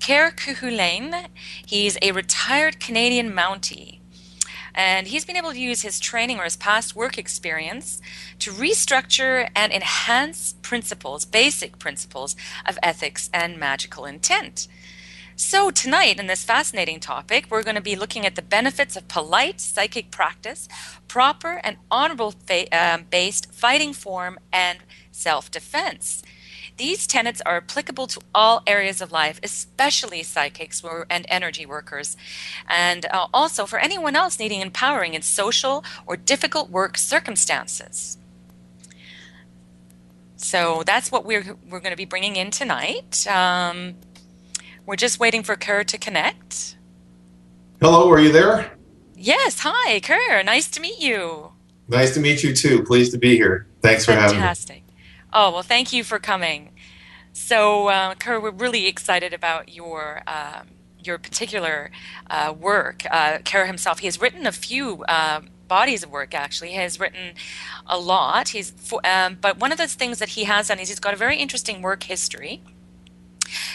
Kerr Cuhulain. He's a retired Canadian Mountie. And he's been able to use his training or his past work experience to restructure and enhance principles, basic principles of ethics and magical intent. So, tonight, in this fascinating topic, we're going to be looking at the benefits of polite psychic practice, proper and honorable based fighting form, and self defense. These tenets are applicable to all areas of life, especially psychics and energy workers, and also for anyone else needing empowering in social or difficult work circumstances. So that's what we're going to be bringing in tonight. We're just waiting for Kerr to connect. Hello, are you there? Yes, hi, Kerr. Nice to meet you. Nice to meet you too. Pleased to be here. Thanks for having me. Fantastic. Oh, well, thank you for coming. So, Kerr, we're really excited about your particular work. Kerr himself, he has written a few bodies of work. Actually, he has written a lot. But one of the things that he has done is he's got a very interesting work history.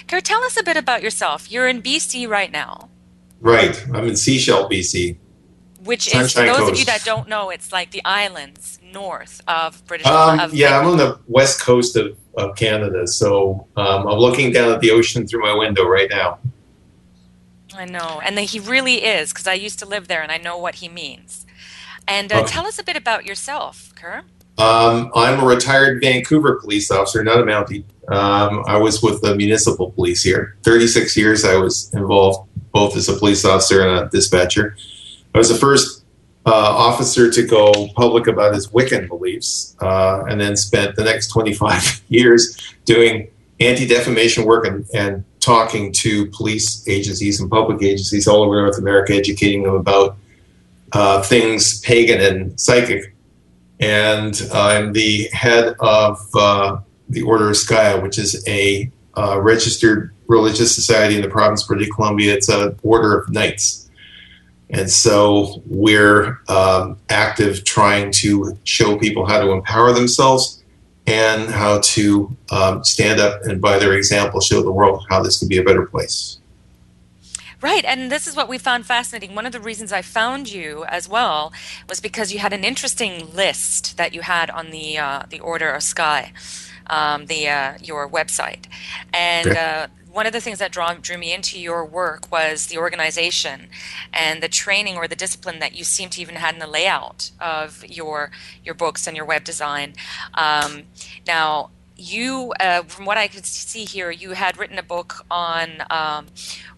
Kerr, tell us a bit about yourself. You're in BC right now, Right. I'm in Seashell, BC. which is, for Sunshine those of you that Coast. don't know, it's like the islands north of British Columbia. Yeah, I'm on the west coast of Canada, so I'm looking down at the ocean through my window right now. I know, and he really is, because I used to live there and I know what he means. And Okay. tell us a bit about yourself, Kerr. I'm a retired Vancouver police officer, not a Mountie. I was with the municipal police here. 36 years I was involved both as a police officer and a dispatcher. I was the first officer to go public about his Wiccan beliefs, and then spent the next 25 years doing anti-defamation work and talking to police agencies and public agencies all over North America, educating them about things pagan and psychic. And I'm the head of the Order of Skya, which is a registered religious society in the province of British Columbia. It's an order of knights. And so we're active trying to show people how to empower themselves and how to stand up and, by their example, show the world how this can be a better place. Right, and this is what we found fascinating. One of the reasons I found you as well was because you had an interesting list that you had on the Order of Sky, your website, and Okay. one of the things that drew me into your work was the organization and the training or the discipline that you seem to even had in the layout of your books and your web design. Now, you, from what I could see here, you had written a book on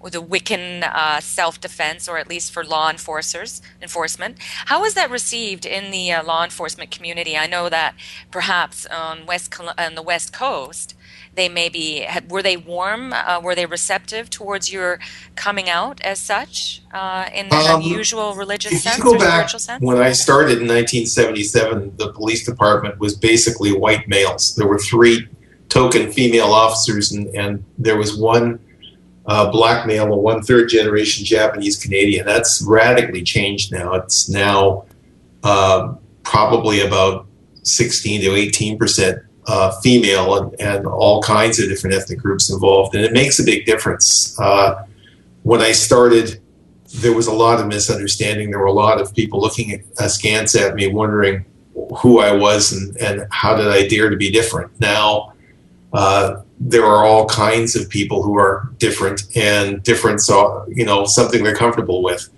the Wiccan self-defense, or at least for law enforcement. How was that received in the law enforcement community? I know that perhaps on the West Coast, they maybe were they warm? Were they receptive towards your coming out as such in an Um, unusual religious if you sense go or back spiritual sense? when I started in 1977, the police department was basically white males. There were three token female officers, and there was one black male and one third generation Japanese Canadian. That's radically changed now. It's now probably about 16 to 18% female, and all kinds of different ethnic groups involved. And it makes a big difference. When I started, there was a lot of misunderstanding. There were a lot of people looking askance at me, wondering who I was and how did I dare to be different. Now, there are all kinds of people who are different, and different, so something they're comfortable with.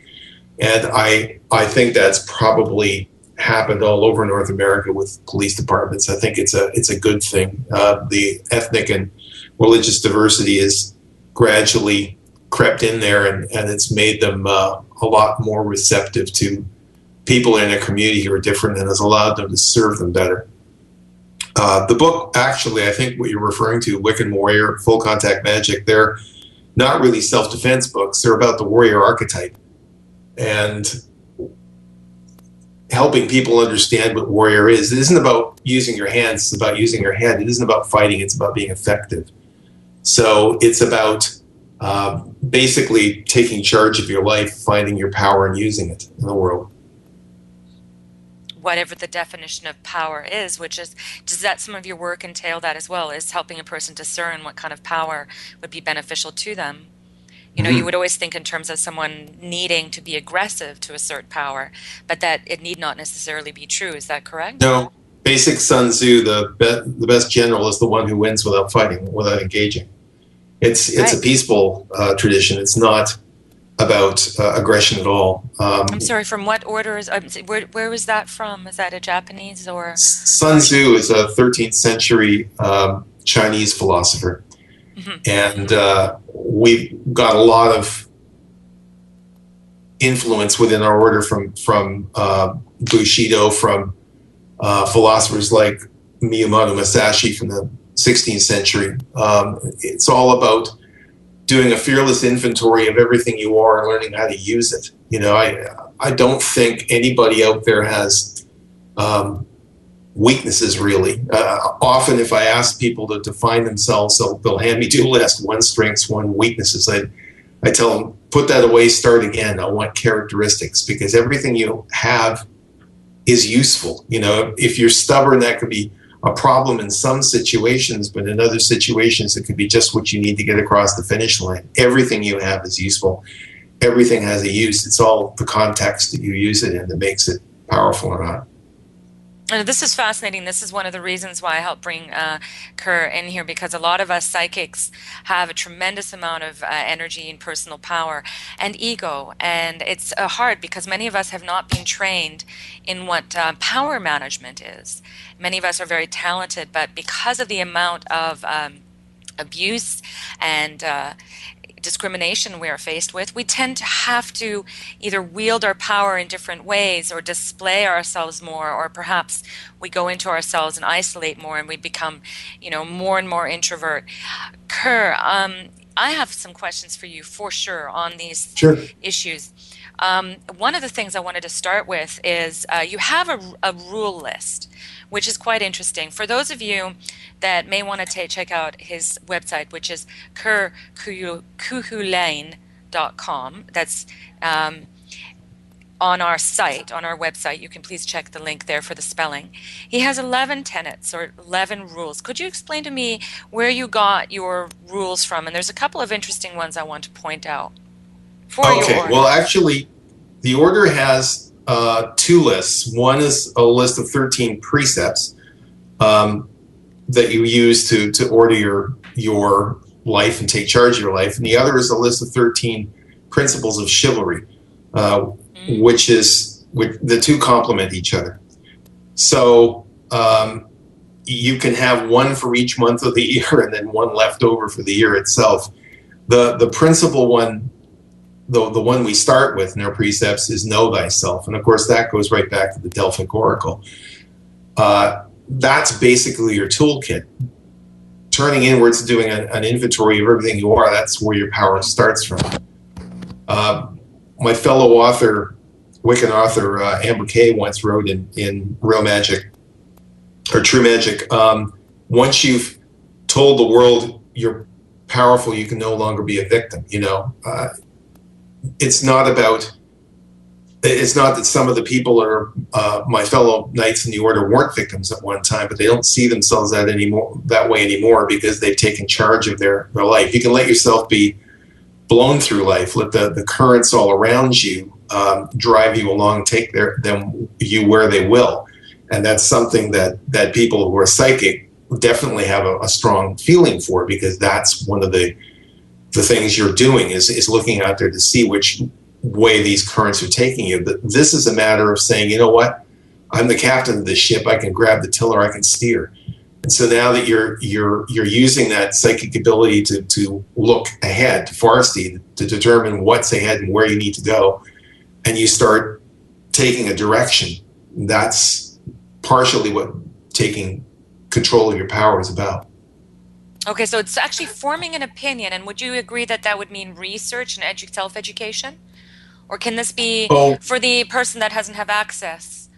And I think that's probably happened all over North America with police departments. I think it's a good thing. The ethnic and religious diversity is gradually crept in there, and it's made them a lot more receptive to people in a community who are different, and has allowed them to serve them better. The book, actually, I think what you're referring to, Wiccan Warrior, Full Contact Magic, they're not really self-defense books. They're about the warrior archetype and helping people understand what warrior is. It isn't about using your hands, it's about using your head. It isn't about fighting, it's about being effective. So it's about basically taking charge of your life, finding your power, and using it in the world. Whatever the definition of power is, which is, does that some of your work entail that as well, is helping a person discern what kind of power would be beneficial to them? You know, you would always think in terms of someone needing to be aggressive to assert power, but that it need not necessarily be true. Is that correct? No, basic Sun Tzu, the best general is the one who wins without fighting, without engaging. It's a Right. peaceful tradition. It's not about aggression at all. I'm sorry, from what order is, where was that from? Is that a Japanese or Sun Persian? Tzu is a 13th century Chinese philosopher, Hmm. and we've got a lot of influence within our order from Bushido, from philosophers like Miyamoto Musashi from the 16th century. It's all about doing a fearless inventory of everything you are and learning how to use it. You know, I don't think anybody out there has weaknesses really. Often, if I ask people to define themselves, they'll hand me two lists: one strengths, one weaknesses. I tell them, put that away, start again. I want characteristics, because everything you have is useful. You know, if you're stubborn, that could be a problem in some situations, but in other situations, it could be just what you need to get across the finish line. Everything you have is useful. Everything has a use. It's all the context that you use it in that makes it powerful or not. And this is fascinating. This is one of the reasons why I helped bring Kerr in here, because a lot of us psychics have a tremendous amount of energy and personal power and ego. And it's hard because many of us have not been trained in what power management is. Many of us are very talented, but because of the amount of abuse and discrimination we are faced with, we tend to have to either wield our power in different ways or display ourselves more, or perhaps we go into ourselves and isolate more and we become, more and more introvert. Kerr, I have some questions for you for sure on these Sure. issues. One of the things I wanted to start with is you have a rule list, which is quite interesting. For those of you that may want to check out his website, which is kercuhulain.com. That's on our site, on our website. You can please check the link there for the spelling. He has 11 tenets or 11 rules. Could you explain to me where you got your rules from? And there's a couple of interesting ones I want to point out for your Okay. Well, order. actually, the order has two lists. One is a list of 13 precepts that you use to order your life and take charge of your life, and the other is a list of 13 principles of chivalry, which the two complement each other. So you can have one for each month of the year, and then one left over for the year itself. The principal one, the one we start with in our precepts, is know thyself. And of course, that goes right back to the Delphic Oracle. That's basically your toolkit. Turning inwards, doing an inventory of everything you are, that's where your power starts from. My fellow author, Wiccan author, Amber Kay, once wrote in Real Magic, or True Magic, once you've told the world you're powerful, you can no longer be a victim. It's not that some of the people are my fellow knights in the order weren't victims at one time, but they don't see themselves that way anymore, because they've taken charge of their life. You can let yourself be blown through life, let the currents all around you drive you along, take you where they will. And that's something that people who are psychic definitely have a strong feeling for, because that's one of the things you're doing is looking out there to see which way these currents are taking you. But this is a matter of saying, you know what, I'm the captain of this ship. I can grab the tiller. I can steer. And so now that you're using that psychic ability to look ahead, to far see, to determine what's ahead and where you need to go, and you start taking a direction, that's partially what taking control of your power is about. Okay, so it's actually forming an opinion. And would you agree that that would mean research and self-education? Or can this be for the person that doesn't have access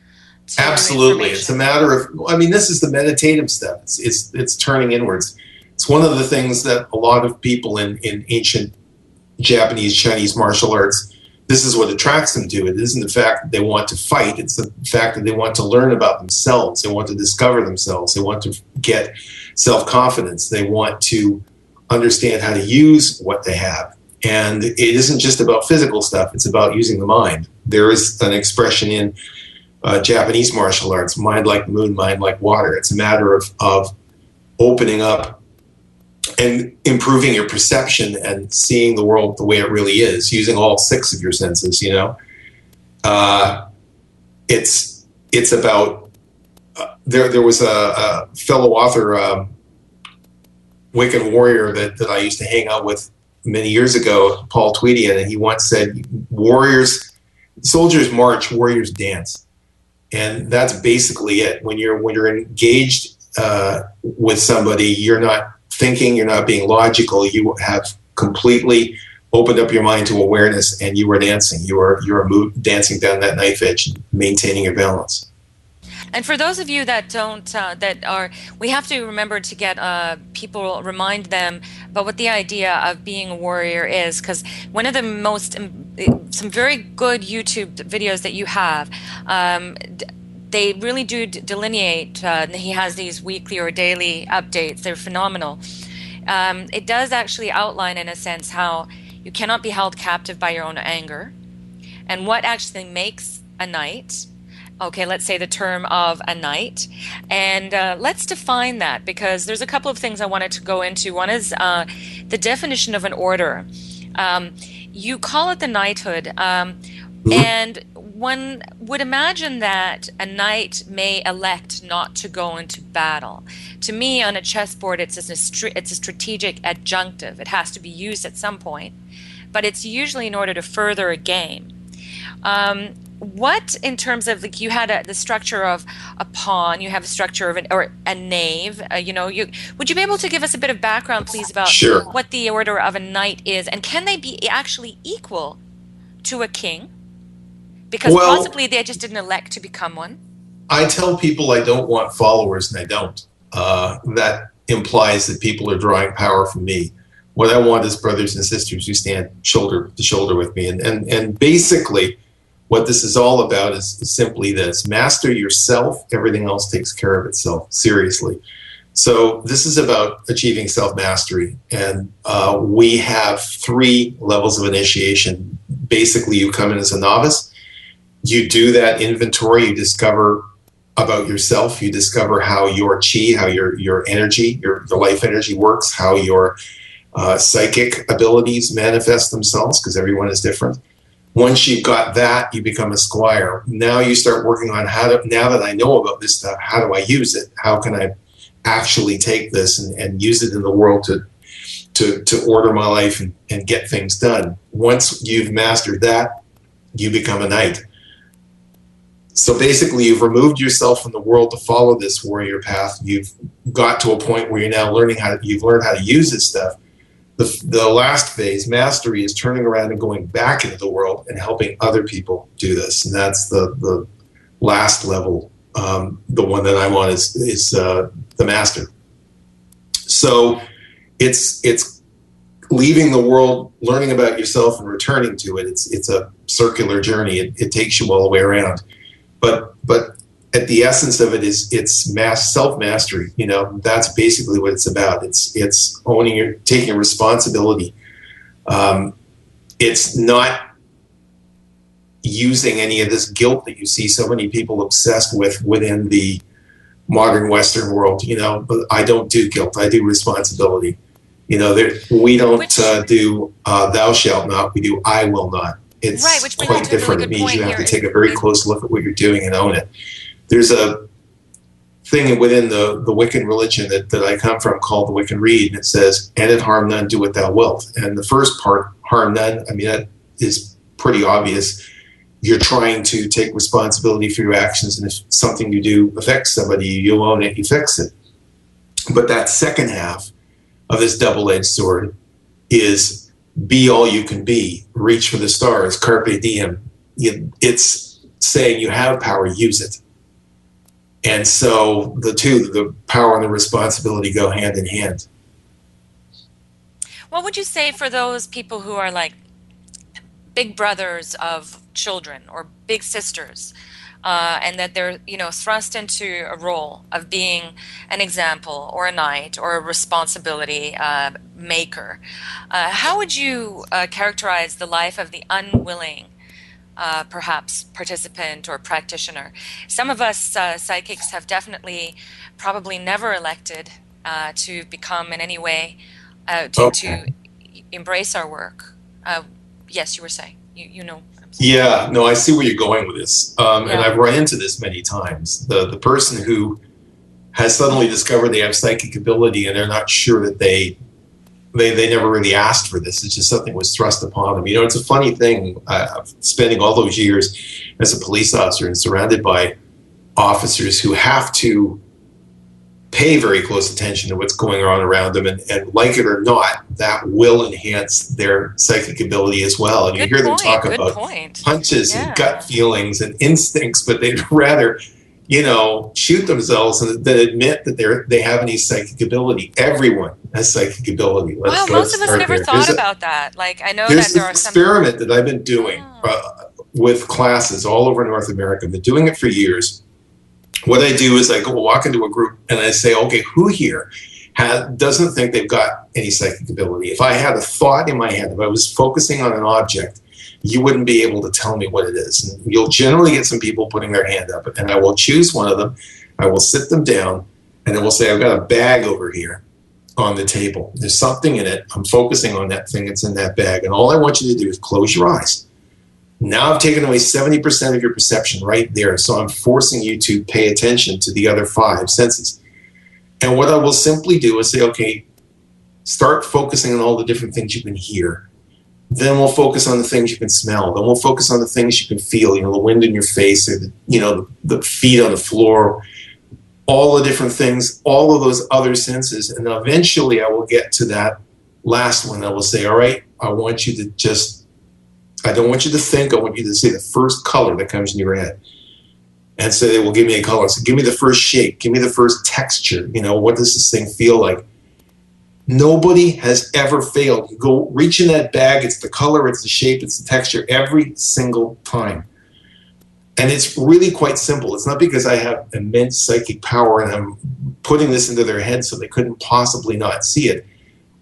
to Absolutely. It's a matter of, this is the meditative step. It's turning inwards. It's one of the things that a lot of people in ancient Japanese, Chinese martial arts, this is what attracts them to it. It isn't the fact that they want to fight. It's the fact that they want to learn about themselves. They want to discover themselves. They want to get self-confidence. They want to understand how to use what they have. And it isn't just about physical stuff, it's about using the mind. There is an expression in Japanese martial arts, mind like the moon, mind like water. It's a matter of opening up and improving your perception and seeing the world the way it really is, using all six of your senses, you know. Uh, it's about, there was a fellow author, Wiccan warrior that I used to hang out with many years ago, Paul Tweedian, and he once said, soldiers march, warriors dance. And that's basically it. When you're engaged with somebody, you're not thinking, you're not being logical. You have completely opened up your mind to awareness, and you are dancing. You're dancing down that knife edge, maintaining your balance. And for those of you that don't, we have to remember to get people, remind them about what the idea of being a warrior is, because one of the some very good YouTube videos that you have, they really do delineate, he has these weekly or daily updates, they're phenomenal. It does actually outline, in a sense, how you cannot be held captive by your own anger, and what actually makes a knight. Okay, let's say the term of a knight, and let's define that, because there's a couple of things I wanted to go into. One is the definition of an order. You call it the knighthood, and one would imagine that a knight may elect not to go into battle. To me, on a chessboard, it's a strategic adjunctive. It has to be used at some point, but it's usually in order to further a game. What, in terms of, like, you had the structure of a pawn, you have a structure of a knave, would you be able to give us a bit of background, please, about Sure. what the order of a knight is, and can they be actually equal to a king? Because Well, possibly they just didn't elect to become one. I tell people I don't want followers, and I don't. That implies that people are drawing power from me. What I want is brothers and sisters who stand shoulder to shoulder with me. And basically, what this is all about is simply this: master yourself, everything else takes care of itself. Seriously. So this is about achieving self-mastery. And we have 3 levels of initiation. Basically, you come in as a novice. You do that inventory, you discover about yourself, you discover how your chi, how your energy, your life energy works, how your psychic abilities manifest themselves, because everyone is different. Once you've got that, you become a squire. Now you start working on now that I know about this stuff, how do I use it? How can I actually take this and use it in the world to order my life and get things done? Once you've mastered that, you become a knight. So basically, you've removed yourself from the world to follow this warrior path. You've got to a point where you're now you've learned how to use this stuff. The last phase, mastery, is turning around and going back into the world and helping other people do this. And that's the last level. The one that I'm on is the master. So it's leaving the world, learning about yourself, and returning to it. It's a circular journey. It takes you all the way around. But at the essence of it is self-mastery. That's basically what it's about. It's owning taking responsibility. It's not using any of this guilt that you see so many people obsessed with within the modern Western world. But I don't do guilt. I do responsibility. We don't do thou shalt not. We do I will not. It's right, which quite different. It means you have to take a very close look at what you're doing and own it. There's a thing within the Wiccan religion that I come from called the Wiccan Rede, and it says, "And it harm none, do what thou wilt." And the first part, harm none, that is pretty obvious. You're trying to take responsibility for your actions, and if something you do affects somebody, you own it, you fix it. But that second half of this double-edged sword is be all you can be, reach for the stars, carpe diem. It's saying you have power, use it. And so the power and the responsibility, go hand in hand. What would you say for those people who are like big brothers of children or big sisters? and that they're, thrust into a role of being an example or a knight or a responsibility maker. How would you characterize the life of the unwilling, perhaps participant or practitioner? Some of us psychics have definitely probably never elected to become in any way, to embrace our work. Yes, you were saying. You know. Yeah, no, I see where you're going with this. And Yeah. I've run into this many times. The person who has suddenly discovered they have psychic ability and they're not sure that they never really asked for this. It's just something was thrust upon them. It's a funny thing. Spending all those years as a police officer and surrounded by officers who have to pay very close attention to what's going on around them, and like it or not, that will enhance their psychic ability as well. And you Good hear them point. talk Good about point. hunches and gut Yeah. feelings and instincts, but they'd rather, shoot themselves than admit that they have any psychic ability. Everyone has psychic ability. Wow, most Let's of us start never there. thought about that. Like, I know There's that there this are some. experiment that I've been doing Oh, with classes all over North America. I've been doing it for years. What I do is I go walk into a group and I say, okay, who here doesn't think they've got any psychic ability? If I had a thought in my head, if I was focusing on an object, you wouldn't be able to tell me what it is. And you'll generally get some people putting their hand up, and I will choose one of them. I will sit them down, and I will say, I've got a bag over here on the table. There's something in it. I'm focusing on that thing that's in that bag. And all I want you to do is close your eyes. Now I've taken away 70% of your perception right there. So I'm forcing you to pay attention to the other 5 senses. And what I will simply do is say, okay, start focusing on all the different things you can hear. Then we'll focus on the things you can smell. Then we'll focus on the things you can feel, the wind in your face, or the feet on the floor, all the different things, all of those other senses. And eventually I will get to that last one. I will say, all right, I don't want you to think, I want you to say the first color that comes in your head. And so they will give me a color. So give me the first shape, give me the first texture. What does this thing feel like? Nobody has ever failed. You go reach in that bag, it's the color, it's the shape, it's the texture every single time. And it's really quite simple. It's not because I have immense psychic power and I'm putting this into their head so they couldn't possibly not see it.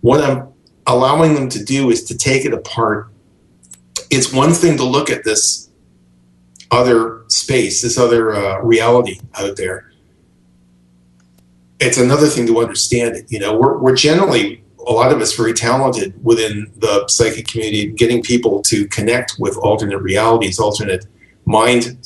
What I'm allowing them to do is to take it apart. It's one thing to look at this other space, this other reality out there. It's another thing to understand it. We're generally, a lot of us, very talented within the psychic community, getting people to connect with alternate realities, alternate mind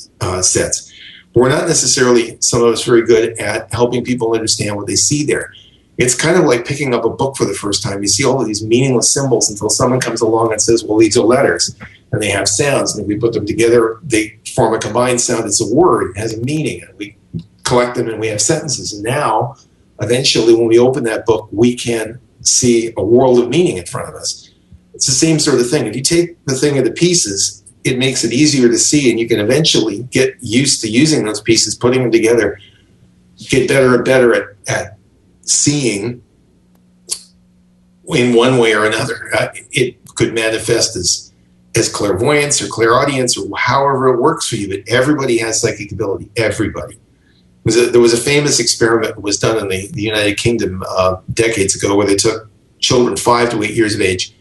sets. But we're not necessarily, some of us, very good at helping people understand what they see there. It's kind of like picking up a book for the first time. You see all of these meaningless symbols until someone comes along and says, well, these are letters, and they have sounds, and if we put them together, they form a combined sound. It's a word, it has a meaning, and we collect them and we have sentences. And now, eventually, when we open that book, we can see a world of meaning in front of us. It's the same sort of thing. If you take the thing into pieces, it makes it easier to see, and you can eventually get used to using those pieces, putting them together, get better and better at seeing in one way or another. It could manifest as clairvoyance or clairaudience or however it works for you, but everybody has psychic ability, everybody. There was a famous experiment that was done in the United Kingdom decades ago where they took children 5 to 8 years of age.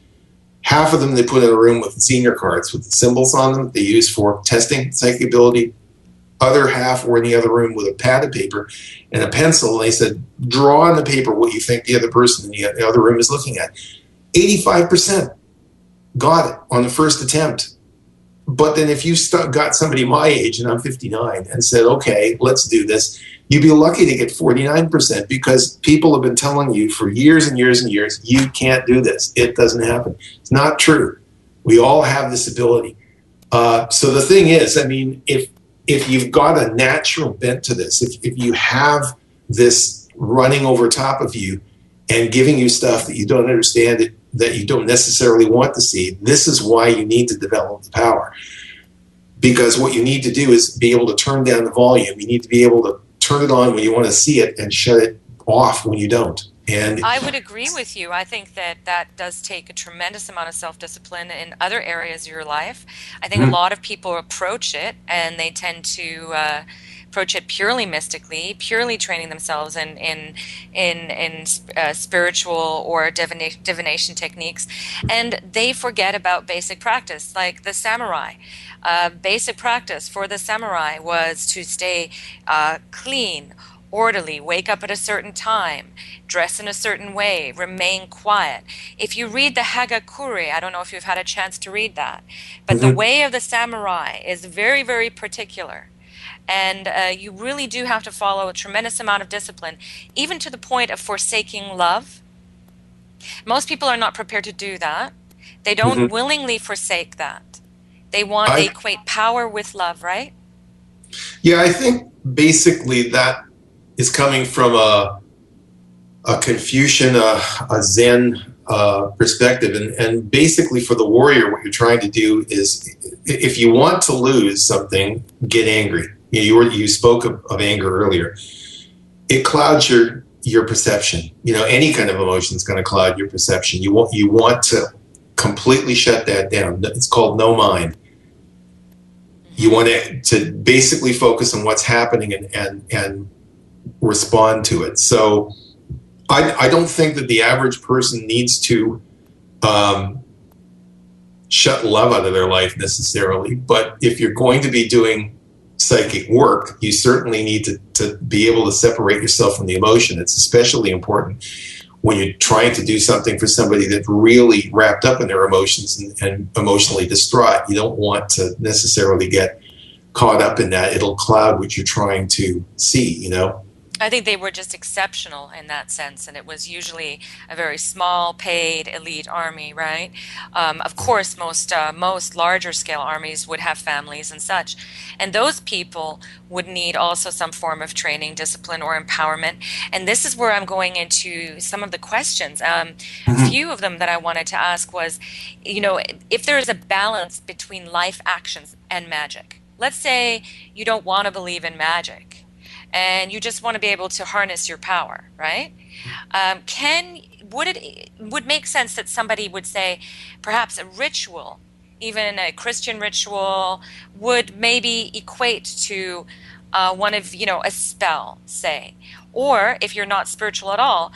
Half of them they put in a room with senior cards with the symbols on them they used for testing psychic ability. Other half were in the other room with a pad of paper and a pencil. And they said, draw on the paper what you think the other person in the other room is looking at. 85% got it on the first attempt. But then if you got somebody my age, and I'm 59, and said, okay, let's do this, you'd be lucky to get 49% because people have been telling you for years and years and years, you can't do this. It doesn't happen. It's not true. We all have this ability. So the thing is, if you've got a natural bent to this, if you have this running over top of you and giving you stuff that you don't understand, that you don't necessarily want to see, this is why you need to develop the power. Because what you need to do is be able to turn down the volume. You need to be able to turn it on when you want to see it and shut it off when you don't. And I would agree with you. I think that that does take a tremendous amount of self-discipline in other areas of your life. I think a Mhm, lot of people approach it and they tend to approach it purely mystically, purely training themselves in spiritual or divination techniques, and they forget about basic practice, like the samurai. Basic practice for the samurai was to stay clean, orderly, wake up at a certain time, dress in a certain way, remain quiet. If you read the Hagakure, I don't know if you've had a chance to read that, but the mhm, way of the samurai is very, very particular. And you really do have to follow a tremendous amount of discipline, even to the point of forsaking love. Most people are not prepared to do that. They don't mhm. willingly forsake that. They I equate power with love, right? Yeah, I think basically that is coming from a Confucian, a Zen perspective, and basically for the warrior, what you're trying to do is, if you want to lose something, get angry. You spoke of anger earlier. It clouds your perception. Any kind of emotion is going to cloud your perception. You want to completely shut that down. It's called no mind. You Hmm. want to basically focus on what's happening and respond to it. So I don't think that the average person needs to um, shut love out of their life necessarily. But if you're going to be doing psychic work, you certainly need to be able to separate yourself from the emotion. It's especially important when you're trying to do something for somebody that's really wrapped up in their emotions and emotionally distraught. You don't want to necessarily get caught up in that. It'll cloud what you're trying to see. I think they were just exceptional in that sense, and it was usually a very small, paid, elite army, right? Of course, most larger scale armies would have families and such, and those people would need also some form of training, discipline, or empowerment. And this is where I'm going into some of the questions. A Mm-hmm. few of them that I wanted to ask was, if there is a balance between life actions and magic. Let's say you don't want to believe in magic and you just want to be able to harness your power, right? Can would it would make sense that somebody would say perhaps a ritual, even a Christian ritual, would maybe equate to one of a spell, say, or if you're not spiritual at all.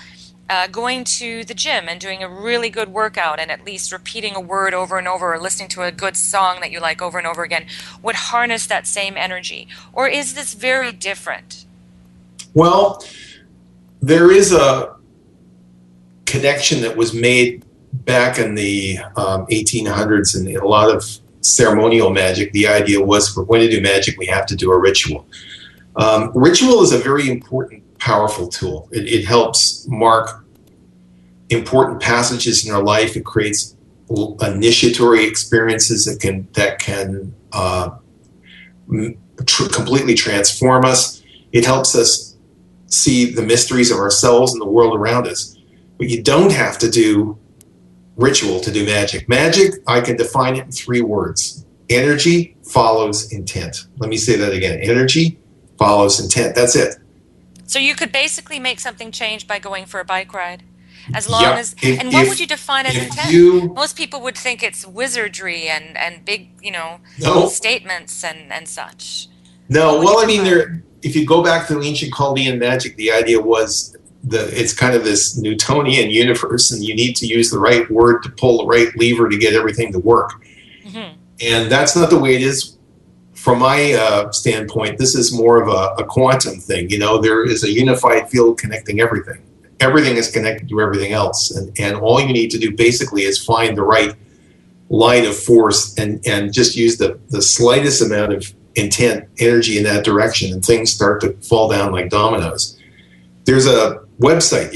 Going to the gym and doing a really good workout and at least repeating a word over and over or listening to a good song that you like over and over again would harness that same energy. Or is this very different? Well, there is a connection that was made back in the 1800s and a lot of ceremonial magic. The idea was, if we're going to do magic, we have to do a ritual. Ritual is a very important, powerful tool. It helps mark important passages in our life. It creates initiatory experiences that can completely transform us. It helps us see the mysteries of ourselves and the world around us. But you don't have to do ritual to do magic. Magic, I can define it in 3 words. Energy follows intent. Let me say that again. Energy follows intent. That's it. So you could basically make something change by going for a bike ride. As long Yep. as, If and what would if you define as if intent? you Most people would think it's wizardry and big, no statements and such. What no would you well, I mean, define? there. If you go back to the ancient Chaldean magic, the idea was it's kind of this Newtonian universe, and you need to use the right word to pull the right lever to get everything to work. Hmm. And that's not the way it is from my standpoint. This is more of a quantum thing. There is a unified field connecting everything. Everything is connected to everything else. And all you need to do basically is find the right line of force and just use the slightest amount of intent, energy in that direction, and things start to fall down like dominoes. There's a website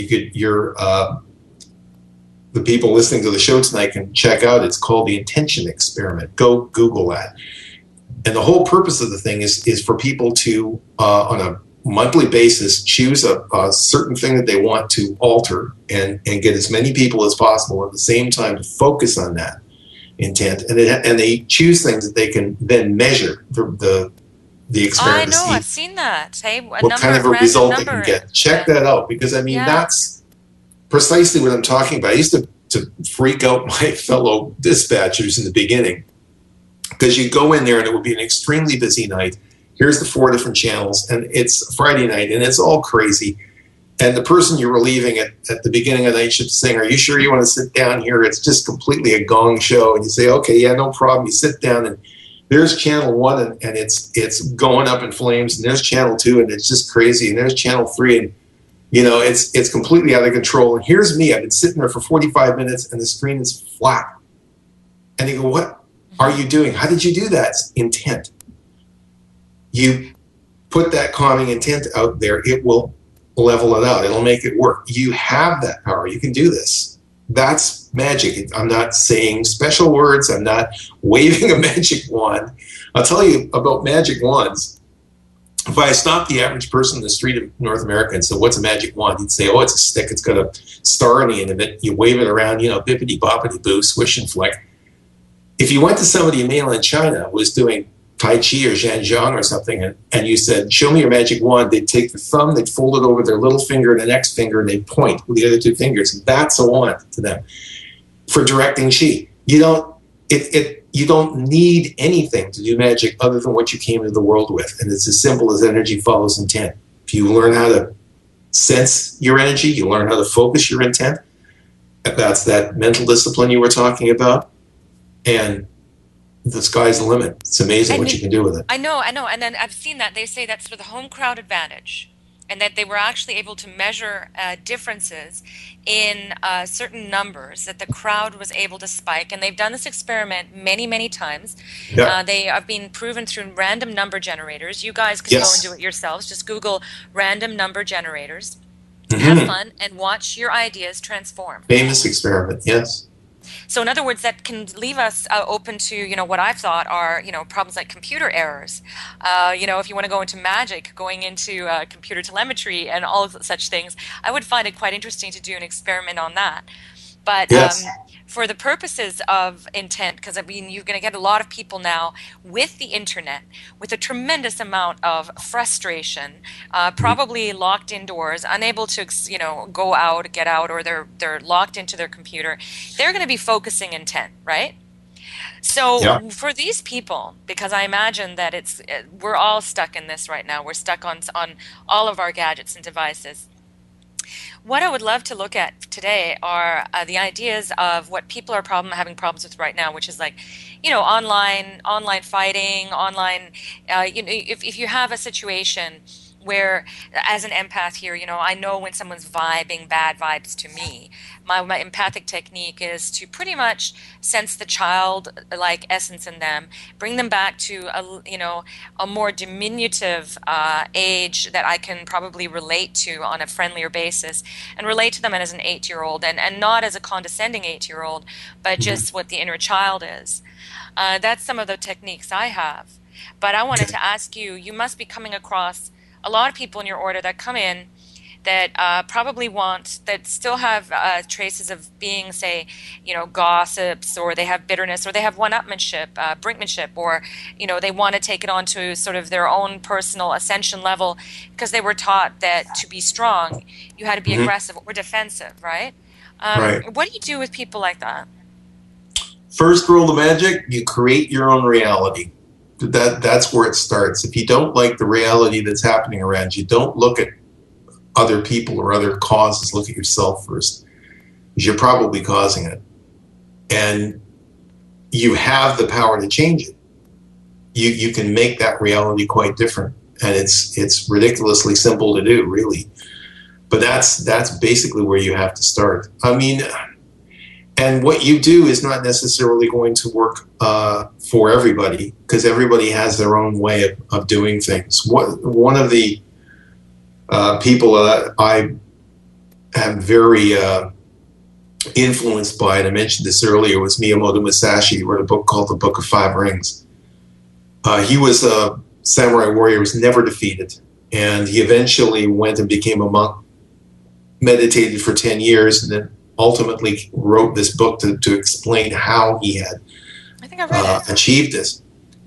the people listening to the show tonight can check out. It's called the Intention Experiment. Go Google that. And the whole purpose of the thing is for people to, on a monthly basis, choose a certain thing that they want to alter and get as many people as possible at the same time to focus on that intent. And they choose things that they can then measure the I experiment to know, I've see seen that. Hey, a what kind number, of a a random result they can number. get. Check that out, because I mean Yeah. precisely what I'm talking about. I used to freak out my fellow dispatchers in the beginning because you go in there and it would be an extremely busy night. Here's the 4 different channels, and it's Friday night, and it's all crazy. And the person you're relieving at the beginning of the night shift is saying, "Are you sure you want to sit down here?" It's just completely a gong show. And you say, "Okay, yeah, no problem." You sit down, and there's channel 1, and it's going up in flames, and there's channel 2, and it's just crazy, and there's channel 3, and it's completely out of control. And here's me. I've been sitting there for 45 minutes, and the screen is flat. And you go, "What are you doing? How did you do that?" It's intent. You put that calming intent out there, it will level it out. It'll make it work. You have that power. You can do this. That's magic. I'm not saying special words. I'm not waving a magic wand. I'll tell you about magic wands. If I stopped the average person in the street of North America and said, "What's a magic wand?" He'd say, "Oh, it's a stick. It's got a star on the end of it. You wave it around, bippity boppity boo, swish and flick." If you went to somebody in mainland China who was doing Tai Chi or Zhanjiang or something, and you said, "Show me your magic wand," they'd take the thumb, they'd fold it over their little finger and the next finger, and they'd point with the other 2 fingers. That's a wand to them for directing chi. You don't need anything to do magic other than what you came into the world with, and it's as simple as energy follows intent. If you learn how to sense your energy, you learn how to focus your intent. That's that mental discipline you were talking about, and the sky's the limit. It's amazing what you can do with it. I know. And then I've seen that they say that's for the home crowd advantage, and that they were actually able to measure differences in certain numbers that the crowd was able to spike. And they've done this experiment many, many times. Yeah. They have been proven through random number generators. You guys can go and do it yourselves. Just Google random number generators. Have fun and watch your ideas transform. Famous experiment, yes. So in other words, that can leave us open to, what I've thought are, problems like computer errors. If you want to go into magic, going into computer telemetry and all of such things, I would find it quite interesting to do an experiment on that. But yes. For the purposes of intent, because you're going to get a lot of people now with the internet, with a tremendous amount of frustration, probably locked indoors, unable to, go out, get out, or they're locked into their computer. They're going to be focusing intent, right? So for these people, because I imagine that we're all stuck in this right now. We're stuck on all of our gadgets and devices. What I would love to look at today are the ideas of what people are having problems with right now, which is like, online fighting, online. If you have a situation where, as an empath here, I know when someone's vibing bad vibes to me. My empathic technique is to pretty much sense the child-like essence in them, bring them back to a more diminutive age that I can probably relate to on a friendlier basis, and relate to them as an 8-year-old, and not as a condescending 8-year-old, but just what the inner child is. That's some of the techniques I have. But I wanted to ask you, you must be coming across a lot of people in your order that come in that that still have traces of being, say, gossips, or they have bitterness, or they have one-upmanship, brinkmanship, or, they want to take it on to sort of their own personal ascension level because they were taught that to be strong, you had to be aggressive or defensive, right? Right. What do you do with people like that? First rule of magic, you create your own reality. That's where it starts. If you don't like the reality that's happening around you, don't look at other people or other causes. Look at yourself first, because you're probably causing it. And you have the power to change it. You can make that reality quite different. And it's ridiculously simple to do, really. But that's basically where you have to start. I mean, and what you do is not necessarily going to work for everybody, because everybody has their own way of doing things. One of the people that I am very influenced by, and I mentioned this earlier, was Miyamoto Musashi. He wrote a book called The Book of Five Rings. He was a samurai warrior, was never defeated, and he eventually went and became a monk, meditated for 10 years, and then ultimately wrote this book to explain how he had achieved this.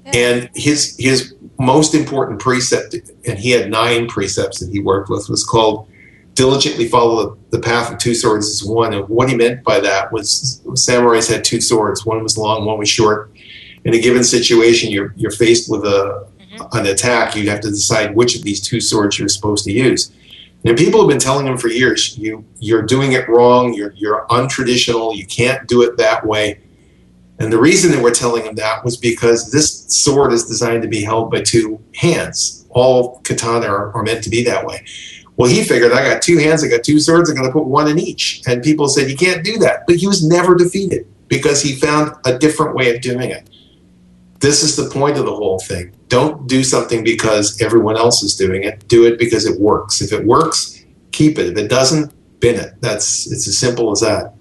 Yeah. And his most important precept, and he had 9 precepts that he worked with, was called diligently follow the path of two swords as one. And what he meant by that was samurais had two swords. One was long, one was short. In a given situation, you're faced with an attack. You have to decide which of these two swords you're supposed to use. And people have been telling him for years, you're doing it wrong. You're untraditional. You can't do it that way. And the reason that we're telling him that was because this sword is designed to be held by two hands. All katana are meant to be that way. Well, he figured, I got two hands, I got two swords, I'm going to put one in each. And people said, you can't do that. But he was never defeated because he found a different way of doing it. This is the point of the whole thing. Don't do something because everyone else is doing it. Do it because it works. If it works, keep it. If it doesn't, bin it. It's as simple as that.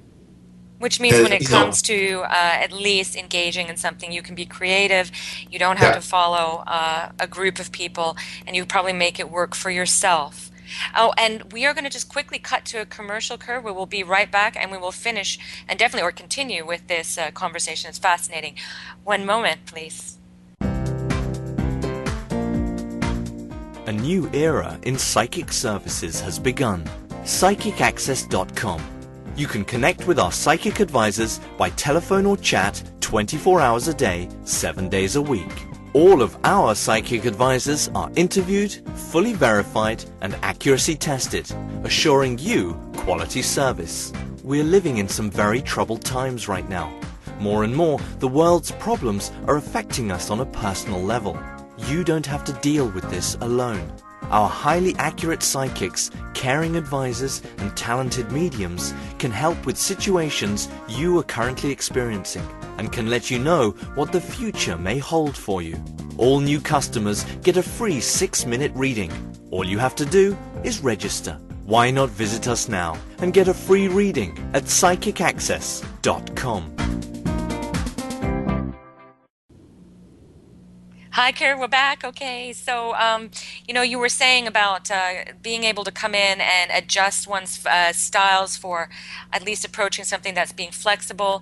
Which means when it comes to at least engaging in something, you can be creative. You don't have to follow a group of people, and you probably make it work for yourself. Oh, and we are going to just quickly cut to a commercial, Kerr. We will be right back, and we will finish and definitely or continue with this conversation. It's fascinating. One moment, please. A new era in psychic services has begun. PsychicAccess.com. You can connect with our psychic advisors by telephone or chat 24 hours a day, 7 days a week. All of our psychic advisors are interviewed, fully verified, and accuracy tested, assuring you quality service. We're living in some very troubled times right now. More and more, the world's problems are affecting us on a personal level. You don't have to deal with this alone. Our highly accurate psychics, caring advisors, and talented mediums can help with situations you are currently experiencing and can let you know what the future may hold for you. All new customers get a free 6-minute reading. All you have to do is register. Why not visit us now and get a free reading at PsychicAccess.com. Hi, Kerr, we're back. Okay, so, you were saying about being able to come in and adjust one's styles for at least approaching something that's being flexible.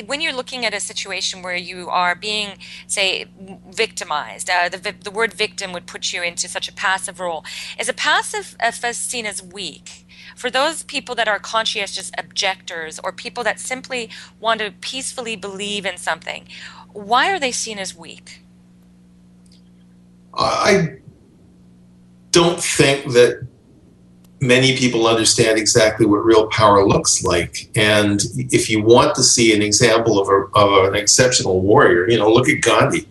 When you're looking at a situation where you are being, say, victimized, the word victim would put you into such a passive role. Is a passive seen as weak? For those people that are conscientious objectors or people that simply want to peacefully believe in something, why are they seen as weak? I don't think that many people understand exactly what real power looks like. And if you want to see an example of an exceptional warrior, look at Gandhi.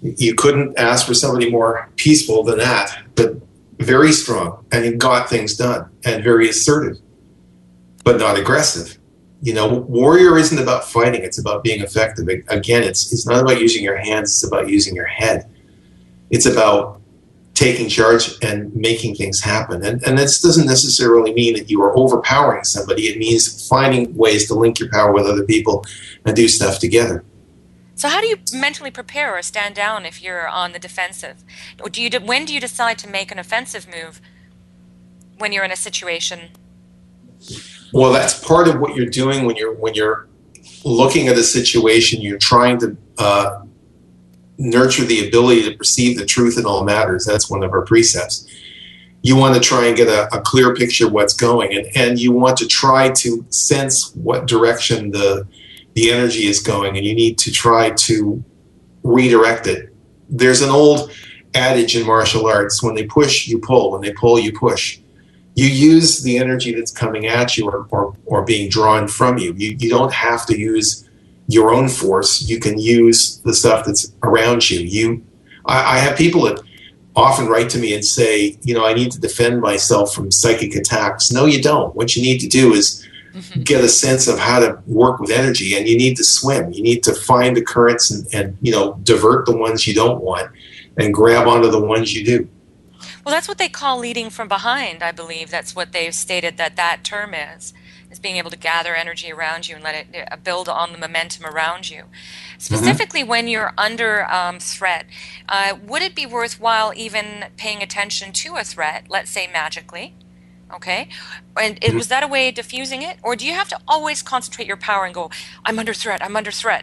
You couldn't ask for somebody more peaceful than that, but very strong, and he got things done, and very assertive, but not aggressive. Warrior isn't about fighting, it's about being effective. Again, it's not about using your hands, it's about using your head. It's about taking charge and making things happen. And this doesn't necessarily mean that you are overpowering somebody. It means finding ways to link your power with other people and do stuff together. So how do you mentally prepare or stand down if you're on the defensive? Or when do you decide to make an offensive move when you're in a situation? Well, that's part of what you're doing when you're looking at a situation. You're trying to nurture the ability to perceive the truth in all matters. That's one of our precepts. You want to try and get a clear picture of what's going, and you want to try to sense what direction the energy is going, and you need to try to redirect it. There's an old adage in martial arts: when they push, you pull; when they pull, you push. You use the energy that's coming at you or being drawn from you. You don't have to use your own force. You can use the stuff that's around you. I have people that often write to me and say, I need to defend myself from psychic attacks. No, you don't. What you need to do is get a sense of how to work with energy, and you need to swim. You need to find the currents and divert the ones you don't want and grab onto the ones you do. Well, that's what they call leading from behind, I believe. That's what they've stated that term is being able to gather energy around you and let it build on the momentum around you. Specifically when you're under threat, would it be worthwhile even paying attention to a threat, let's say magically? Okay. And was that a way of diffusing it? Or do you have to always concentrate your power and go, I'm under threat,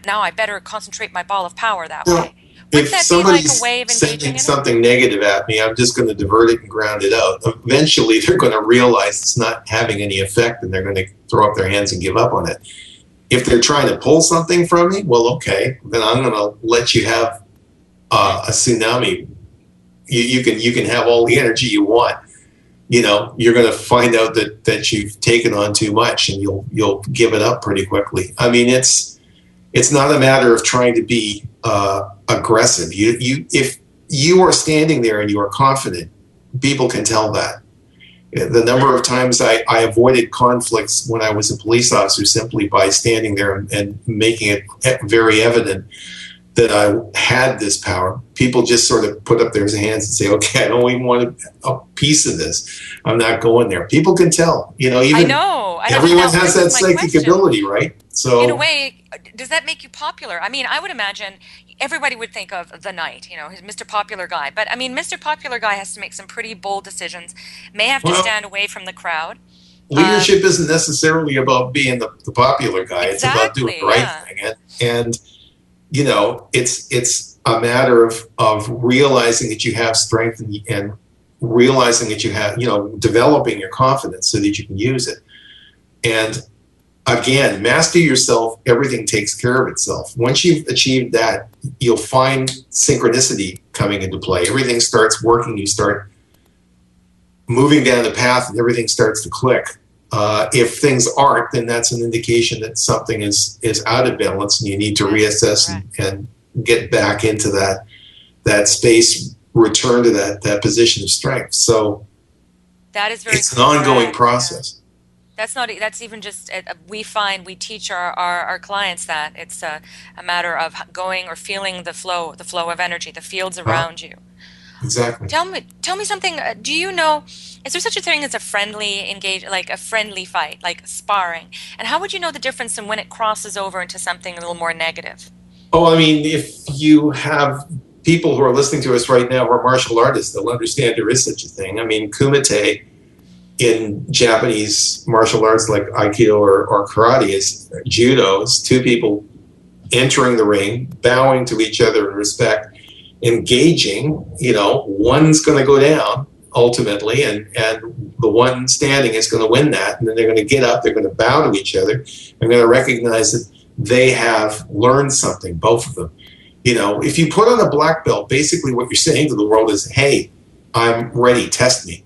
now I better concentrate my ball of power that way? Wouldn't If that be like a somebody's way of engaging sending in it? something negative at me, I'm just going to divert it and ground it out. Eventually, they're going to realize it's not having any effect, and they're going to throw up their hands and give up on it. If they're trying to pull something from me, well, okay, then I'm going to let you have a tsunami. You can have all the energy you want. You're going to find out that you've taken on too much, and you'll give it up pretty quickly. I mean, it's not a matter of trying to be aggressive. If you are standing there and you are confident, people can tell that. The number of times I avoided conflicts when I was a police officer simply by standing there and making it very evident that I had this power. People just sort of put up their hands and say, okay, I don't even want a piece of this. I'm not going there. People can tell, even I know. everyone has that psychic ability, right? So in a way, does that make you popular? I mean, I would imagine everybody would think of the Knight, his Mr. Popular Guy. But I mean, Mr. Popular Guy has to make some pretty bold decisions, may have to stand away from the crowd. Leadership isn't necessarily about being the popular guy. Exactly, it's about doing the right thing. And it's a matter of realizing that you have strength and realizing that you have, developing your confidence so that you can use it. And again, master yourself, everything takes care of itself. Once you've achieved that, you'll find synchronicity coming into play. Everything starts working. You start moving down the path and everything starts to click. If things aren't, then that's an indication that something is out of balance and you need to reassess and get back into that space, return to that position of strength. So that is very it's an ongoing process. Yeah. That's even just, we teach our clients that it's a matter of going or feeling the flow of energy, the fields around you. Exactly. Tell me something. Do you know, is there such a thing as a friendly fight, like sparring? And how would you know the difference in when it crosses over into something a little more negative? Oh, I mean, if you have people who are listening to us right now who are martial artists, they'll understand there is such a thing. I mean, kumite in Japanese martial arts like Aikido or karate is judo. It's two people entering the ring, bowing to each other in respect, engaging. One's going to go down ultimately, and the one standing is going to win that, and then they're going to get up, they're going to bow to each other, and going to recognize that they have learned something, both of them. If you put on a black belt, basically what you're saying to the world is, hey, I'm ready, test me.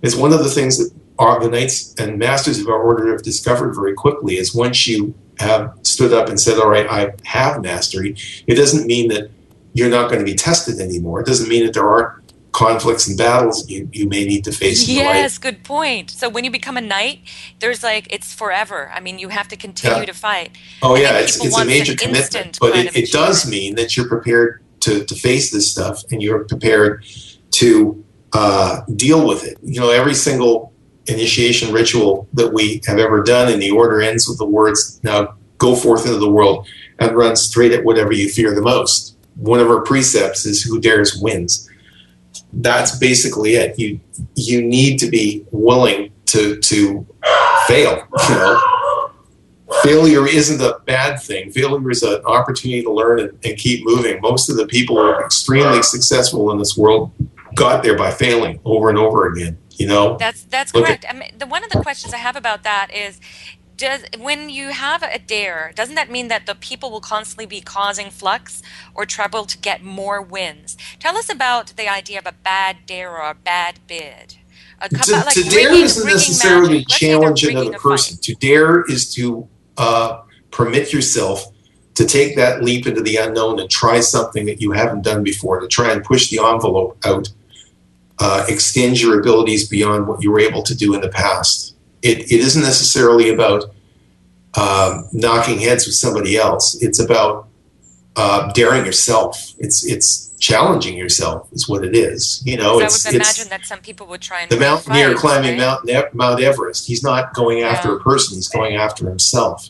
It's one of the things that the knights and masters of our order have discovered very quickly is once you have stood up and said, all right, I have mastery, it doesn't mean that you're not going to be tested anymore. It doesn't mean that there aren't conflicts and battles you may need to face in your life. Yes, good point. So when you become a knight, there's it's forever. I mean, you have to continue to fight. Oh, yeah, it's a major commitment. But it does mean that you're prepared to face this stuff and you're prepared to deal with it. Every single initiation ritual that we have ever done in the order ends with the words, now go forth into the world and run straight at whatever you fear the most. One of our precepts is who dares wins. That's basically it. You need to be willing to fail. Failure isn't a bad thing. Failure is an opportunity to learn and keep moving. Most of the people who are extremely successful in this world got there by failing over and over again. That's correct. I mean, one of the questions I have about that is, when you have a dare, doesn't that mean that the people will constantly be causing flux or trouble to get more wins? Tell us about the idea of a bad dare or a bad bid. To dare isn't necessarily challenge another person. To dare is to permit yourself to take that leap into the unknown and try something that you haven't done before, to try and push the envelope out, extend your abilities beyond what you were able to do in the past. It isn't necessarily about knocking heads with somebody else. It's about daring yourself. It's challenging yourself is what it is. I would imagine that some people would try and the mountaineer climbing Mount Everest. He's not going after a person. He's going after himself.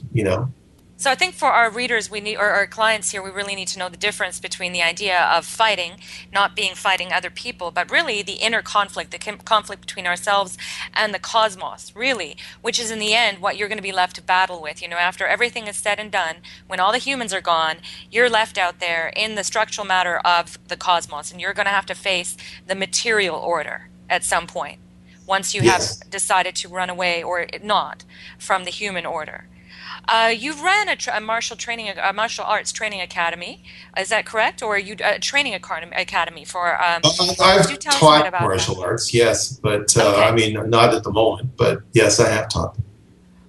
So I think for our readers, we need, or our clients here, we really need to know the difference between the idea of fighting, not being fighting other people, but really the inner conflict, the conflict between ourselves and the cosmos, really, which is in the end what you're going to be left to battle with. You know, after everything is said and done, when all the humans are gone, you're left out there in the structural matter of the cosmos, and you're going to have to face the material order at some point, once you have Yes. decided to run away or not from the human order. You ran a martial arts training academy. Is that correct, or are you a training academy for? Do I've tell us a bit taught about that. martial arts, yes, but I Okay. mean, not at the moment, but yes, I have taught them.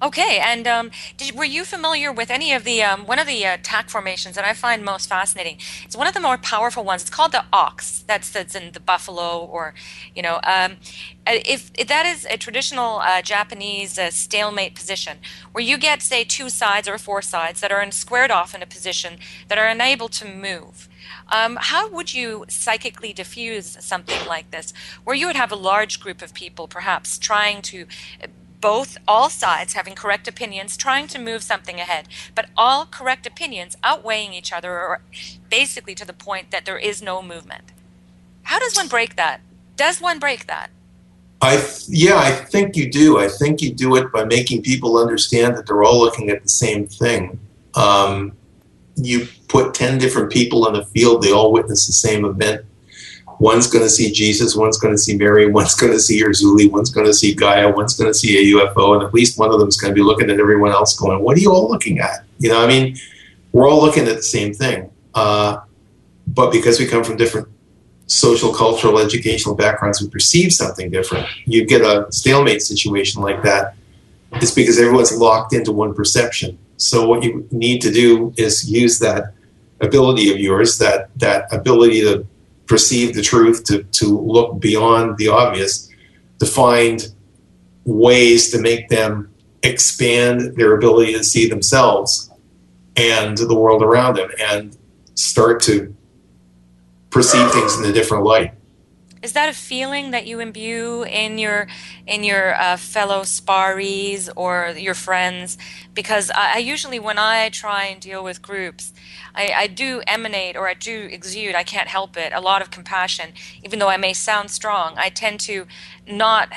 Okay, and were you familiar with any of the one of the attack formations that I find most fascinating? It's one of the more powerful ones. It's called the ox. That's in the buffalo, or if that is a traditional Japanese stalemate position, where you get say two sides or four sides that are squared off in a position that are unable to move. How would you psychically diffuse something like this, where you would have a large group of people, perhaps trying to all sides having correct opinions, trying to move something ahead, but all correct opinions outweighing each other, or basically to the point that there is no movement? How does one break that? Does one break that? Yeah, I think you do. I think you do it by making people understand that they're all looking at the same thing. You put 10 different people in a field, they all witness the same event. One's going to see Jesus, one's going to see Mary, one's going to see Urzuli, one's going to see Gaia, one's going to see a UFO, and at least one of them is going to be looking at everyone else going, what are you all looking at? You know, I mean, we're all looking at the same thing. But because we come from different social, cultural, educational backgrounds, we perceive something different. You get a stalemate situation like that, it's because everyone's locked into one perception. So what you need to do is use that ability of yours, that ability to perceive the truth, to look beyond the obvious, to find ways to make them expand their ability to see themselves and the world around them and start to perceive things in a different light. Is that a feeling that you imbue in your fellow sparrees or your friends? Because I usually, when I try and deal with groups, I do emanate, or I do exude, I can't help it, a lot of compassion. Even though I may sound strong, I tend to not,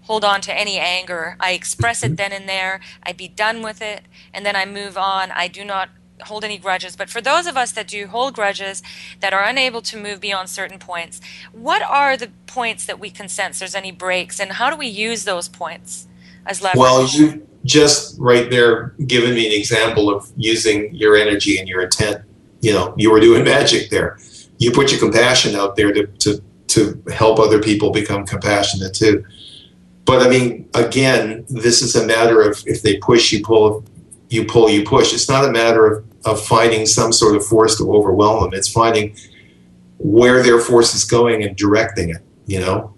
hold on to any anger. I express it then and there. I be done with it, and then I move on. I do not hold any grudges. But for those of us that do hold grudges, that are unable to move beyond certain points, what are the points that we can sense there's any breaks, and how do we use those points as Well, leverage? you just right there given me an example of using your energy and your intent. You know, you were doing magic there. You put your compassion out there to help other people become compassionate too. But I mean, again, this is a matter of if they push, you pull, you pull, you push. It's not a matter of finding some sort of force to overwhelm them. It's finding where their force is going and directing it, you know?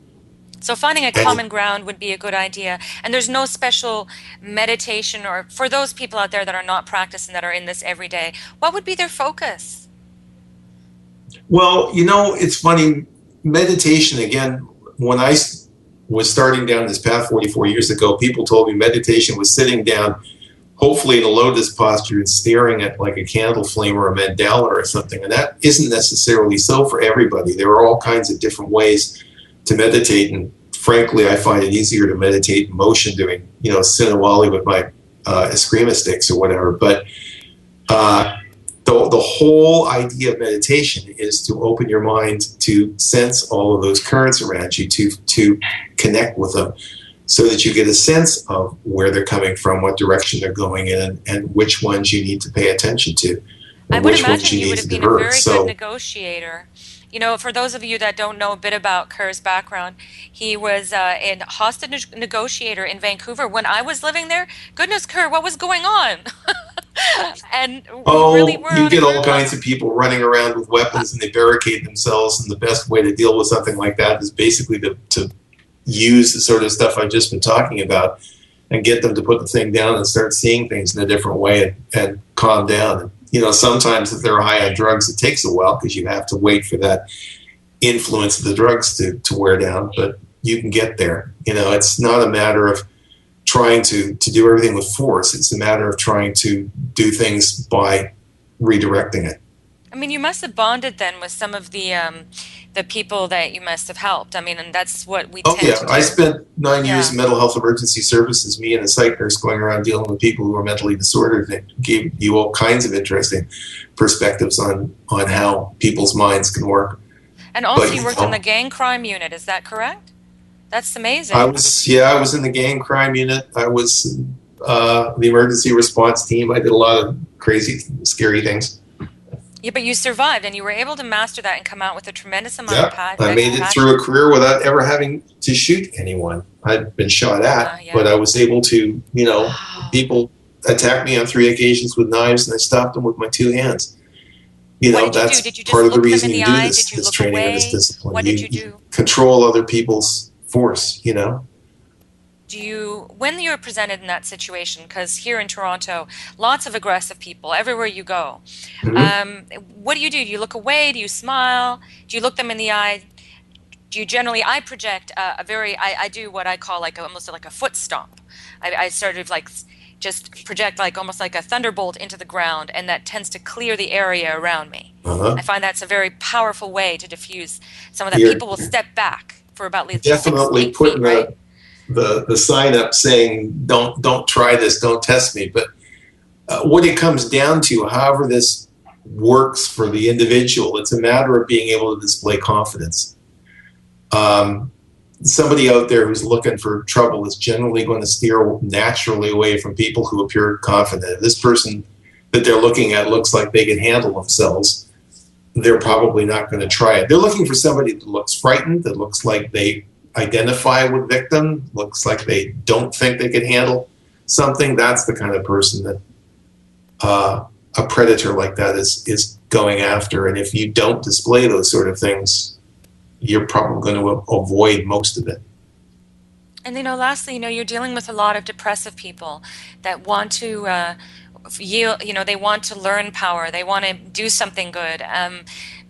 So finding a And common ground would be a good idea. And there's no special meditation, or for those people out there that are not practicing, that are in this every day, what would be their focus? well, you know, it's funny. Meditation, again, when I was starting down this path 44 years ago, people told me meditation was sitting down, hopefully in a lotus posture and staring at like a candle flame or a mandala or something. And that isn't necessarily so for everybody. There are all kinds of different ways to meditate. And frankly, I find it easier to meditate in motion, doing, Sinawali with my Eskrima sticks or whatever. But the whole idea of meditation is to open your mind to sense all of those currents around you, to connect with them, so that you get a sense of where they're coming from, what direction they're going in, and which ones you need to pay attention to, I and would which ones imagine you you need would have to been a divert. very good So, negotiator. For those of you that don't know a bit about Kerr's background, he was a hostage negotiator in Vancouver when I was living there. Goodness, Kerr, what was going on? And we really oh, were you on a get all group kinds level. of people running around with weapons and they barricade themselves. And the best way to deal with something like that is basically to use the sort of stuff I've just been talking about and get them to put the thing down and start seeing things in a different way and calm down. And, sometimes if they're high on drugs, it takes a while because you have to wait for that influence of the drugs to wear down, but you can get there. It's not a matter of trying to do everything with force. It's a matter of trying to do things by redirecting it. I mean, you must have bonded then with some of the people that you must have helped. I mean, and that's what we Oh tend yeah, to do. I spent 9 years Yeah. in mental health emergency services, me and a psych nurse going around dealing with people who are mentally disordered. That gave you all kinds of interesting perspectives on how people's minds can work. And also But you worked in the gang crime unit, is that correct? That's amazing. I was in the gang crime unit. I was the emergency response team. I did a lot of crazy, scary things. Yeah, but you survived and you were able to master that and come out with a tremendous amount of Yeah, I made it through a career without ever having to shoot anyone. I'd been shot at, yeah. but I was able to, Wow. people attacked me on 3 occasions with knives, and I stopped them with my 2 hands. What did you That's do? Did you just part of the look them reason in you the do eye? this, Did you this look training and this away? discipline. What did you do? You control other people's force, When you're presented in that situation, because here in Toronto, lots of aggressive people everywhere you go, what do? Do you look away? Do you smile? Do you look them in the eye? Do you generally, I project I do what I call almost like a foot stomp. I sort of just project almost like a thunderbolt into the ground, and that tends to clear the area around me. I find that's a very powerful way to diffuse some of that. People will step back for about at least definitely 6-8 putting feet, right? the sign up saying don't try this, don't test me. But what it comes down to, however this works for the individual, it's a matter of being able to display confidence. Somebody out there who's looking for trouble is generally going to steer naturally away from people who appear confident. If this person that they're looking at looks like they can handle themselves, they're probably not going to try it. They're looking for somebody that looks frightened, that looks like they identify with victim, looks like they don't think they can handle something. That's the kind of person that a predator like that is going after. And if you don't display those sort of things, you're probably going to avoid most of it. And lastly, you're dealing with a lot of depressive people that want to yield. They want to learn power. They want to do something good,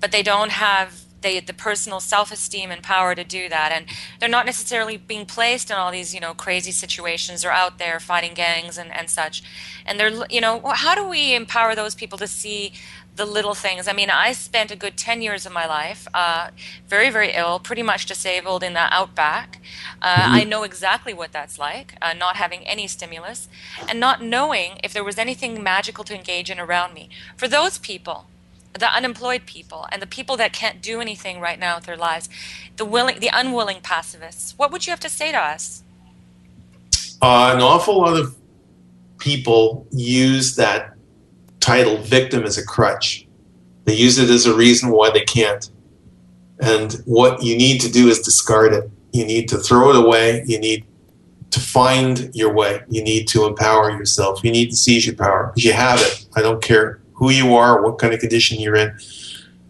but they don't have the personal self-esteem and power to do that. And they're not necessarily being placed in all these crazy situations or out there fighting gangs and such. And they're how do we empower those people to see the little things? I mean, I spent a good 10 years of my life very, very ill, pretty much disabled in the outback. I know exactly what that's like, not having any stimulus and not knowing if there was anything magical to engage in around me. For those people, the unemployed people and the people that can't do anything right now with their lives, the unwilling pacifists, what would you have to say to us? An awful lot of people use that title victim as a crutch. They use it as a reason why they can't. And what you need to do is discard it. You need to throw it away. You need to find your way. You need to empower yourself. You need to seize your power. You have it. I don't care who you are, what kind of condition you're in,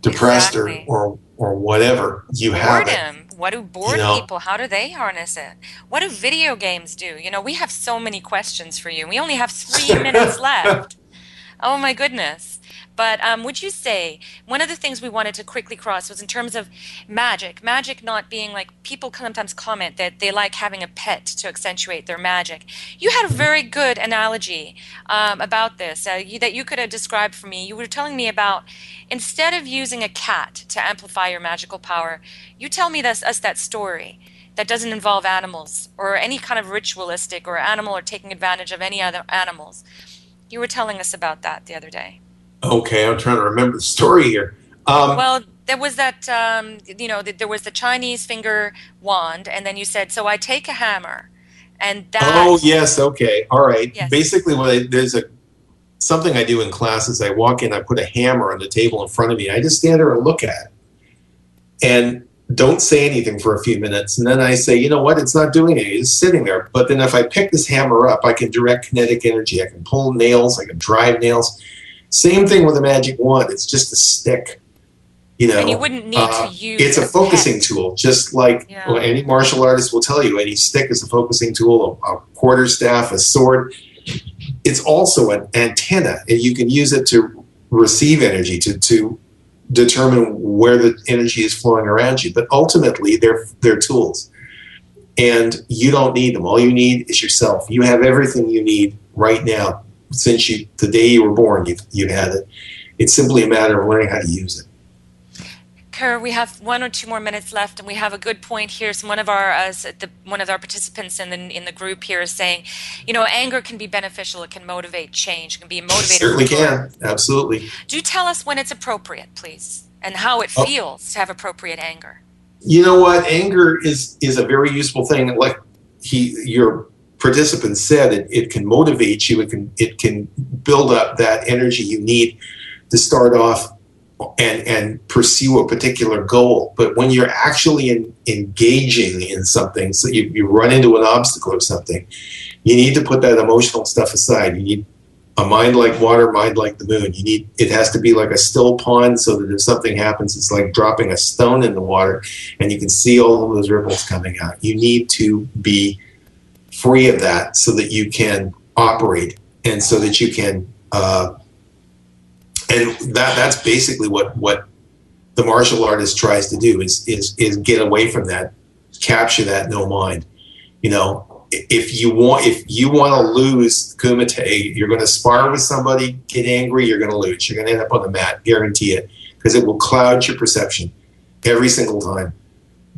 depressed Exactly. or whatever. You have it. What do bored people, how do they harness it? What do video games do? We have so many questions for you. We only have 3 minutes left. Oh my goodness. But would you say one of the things we wanted to quickly cross was in terms of magic not being people sometimes comment that they like having a pet to accentuate their magic. You had a very good analogy about this that you could have described for me. You were telling me about instead of using a cat to amplify your magical power, you tell me that story that doesn't involve animals or any kind of ritualistic or animal or taking advantage of any other animals. You were telling us about that the other day. Okay, I'm trying to remember the story here. Well, there was that, there was the Chinese finger wand, and then you said, so I take a hammer, and that... Oh, yes, okay, all right. Yes. Basically, there's something I do in classes. I walk in, I put a hammer on the table in front of me. I just stand there and look at it and don't say anything for a few minutes. And then I say, you know what, it's not doing anything, it's sitting there. But then if I pick this hammer up, I can direct kinetic energy. I can pull nails, I can drive nails. Same thing with a magic wand. It's just a stick. And you wouldn't need to use it's a focusing tool, just like any martial artist will tell you. Any stick is a focusing tool, a quarterstaff, a sword. It's also an antenna, and you can use it to receive energy, to determine where the energy is flowing around you. But ultimately, they're tools. and you don't need them. All you need is yourself. You have everything you need right now. Since the day you were born, you've had it. It's simply a matter of learning how to use it. Kerr, we have 1 or 2 more minutes left, and we have a good point here. So one of our participants in the group here is saying, anger can be beneficial. It can motivate change. It can be a motivator. Certainly can. Absolutely. Do tell us when it's appropriate, please, and how it feels to have appropriate anger. You know what? Anger is a very useful thing. Like your participant said, it can motivate you. It can build up that energy you need to start off and pursue a particular goal. But when you're actually engaging in something, so you run into an obstacle or something, you need to put that emotional stuff aside. You need a mind like water, mind like the moon. It has to be like a still pond, so that if something happens, it's like dropping a stone in the water and you can see all of those ripples coming out. You need to be free of that so that you can operate and so that you can and that's basically what the martial artist tries to do is get away from that, capture that no mind. If you want to lose Kumite, you're going to spar with somebody, get angry, you're going to lose. You're going to end up on the mat, guarantee it, because it will cloud your perception every single time.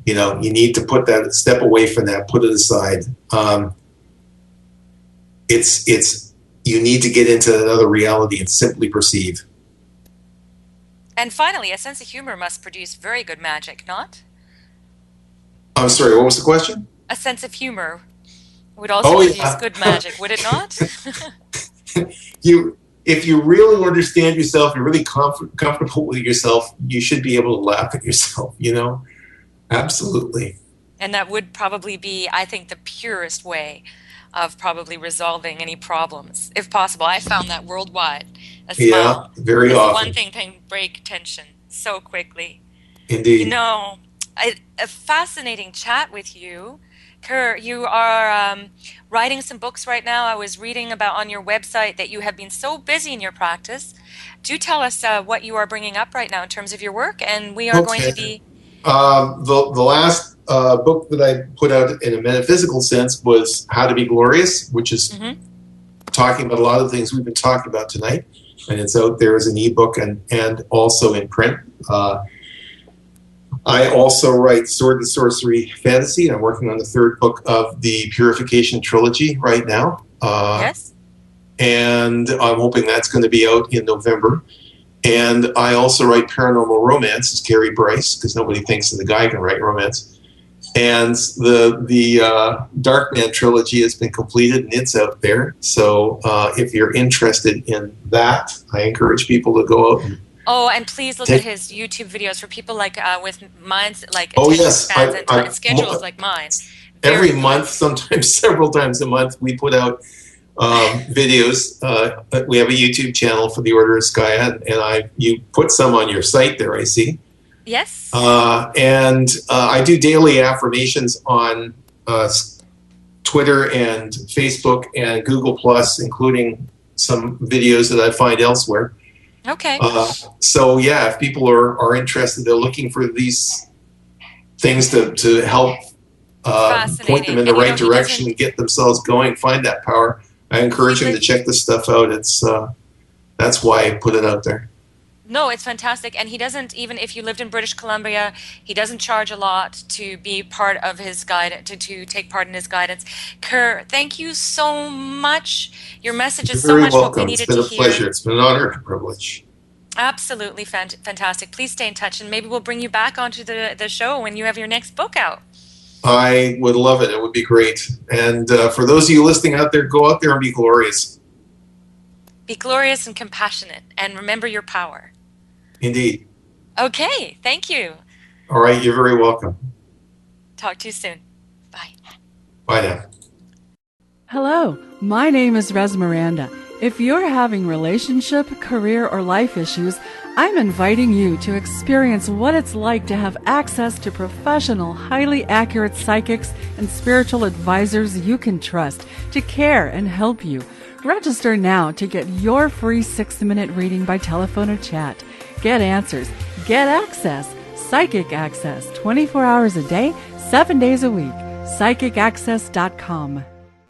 You need to put that step away from that, put it aside. You need to get into another reality and simply perceive. And finally, a sense of humor must produce very good magic, not? I'm sorry, what was the question? A sense of humor would also produce good magic, would it not? If you really understand yourself, you're really comfortable with yourself, you should be able to laugh at yourself, Absolutely. And that would probably be, I think, the purest way of probably resolving any problems, if possible. I found that worldwide. A smile very often. One thing can break tension so quickly. Indeed. A fascinating chat with you. Kerr, you are writing some books right now. I was reading about on your website that you have been so busy in your practice. Do tell us what you are bringing up right now in terms of your work, and we are going to be... The last book that I put out in a metaphysical sense was How to Be Glorious, which is talking about a lot of the things we've been talking about tonight. And it's out there as an ebook and also in print. I also write sword and sorcery fantasy, and I'm working on the 3rd book of the Purification trilogy right now. Yes. And I'm hoping that's going to be out in November. And I also write paranormal romance as Gary Bryce, because nobody thinks that the guy can write romance. And the Darkman trilogy has been completed and it's out there. So if you're interested in that, I encourage people to go out and and please look at his YouTube videos for people like with minds like yes, spans and schedules like mine. Every month, sometimes several times a month, we put out videos. We have a YouTube channel for the Order of Skaya, and you put some on your site there, I see. Yes. And I do daily affirmations on Twitter and Facebook and Google Plus, including some videos that I find elsewhere. Okay. So yeah, if people are interested, they're looking for these things to help point them in the right direction and get themselves going, find that power. I encourage them to check this stuff out. That's why I put it out there. No, it's fantastic. And he doesn't, even if you lived in British Columbia, he doesn't charge a lot to be part of his guide, to take part in his guidance. Kerr, thank you so much. Your message is so much what we needed to hear. It's been a pleasure. It's been an honor and a privilege. Absolutely fantastic. Please stay in touch, and maybe we'll bring you back onto the show when you have your next book out. I would love it. It would be great. And for those of you listening out there, go out there and be glorious. Be glorious and compassionate, and remember your power. Indeed. Okay, thank you. All right, you're very welcome. Talk to you soon. Bye. Bye now. Hello, my name is Res Miranda. If you're having relationship, career, or life issues, I'm inviting you to experience what it's like to have access to professional, highly accurate psychics and spiritual advisors you can trust to care and help you. Register now to get your free 6-minute reading by telephone or chat. Get answers, get access, psychic access, 24 hours a day, 7 days a week. PsychicAccess.com.